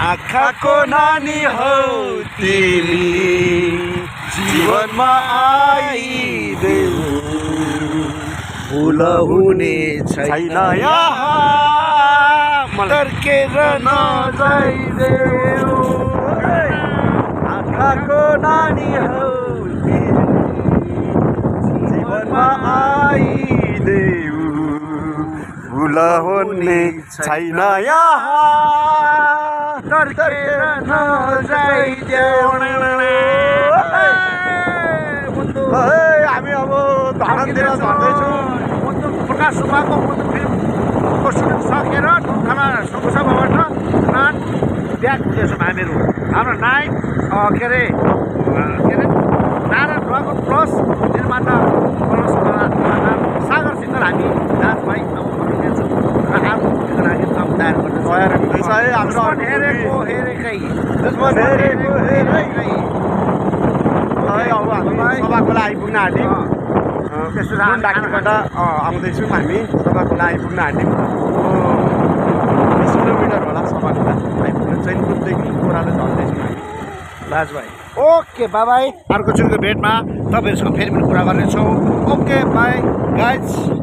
आँखाको नानी हौ तिमी जीवनमा आइदेऊ भुल हुने छैन यहाँ तर्केर नजाइदेऊ आँखाको नानी हौ जीवनमा आइदेऊ भुल हुने छैन यहाँ तर्केर नजाइदेऊ हामी अब धनतिर झर्दैछौँ प्रकाश सुब्बाको फिल्मको सुटिङ सकेर ढुङ्गामा सभाबाट ब्याक हुँदैछौँ हामीहरू हाम्रो नायक के अरे नारायण ढुङ्गाको प्लस निर्माता सागर सिङ्गर हामी दाजुभाइ अब फर्किन्छौँ र आफूको लागि काम तयार गर्दैछ हाम्रो हेरेकै अब हामीलाई सभाखोला आइपुग्न आँट्यौँ डाक्टरबाट आउँदैछौँ हामी सभाखोला आइपुग्न आँट्यौँ 20 किलोमिटर होला सभाखोला आइपुग्न चैनपुरदेखि ओह्रालो झर्दैछौँ हामी दाजुभाइ ओके बाई अर्को चुनको भेटमा तपाईँहरूसँग फेरि पनि कुरा गर्नेछौँ ओके बाई गाइज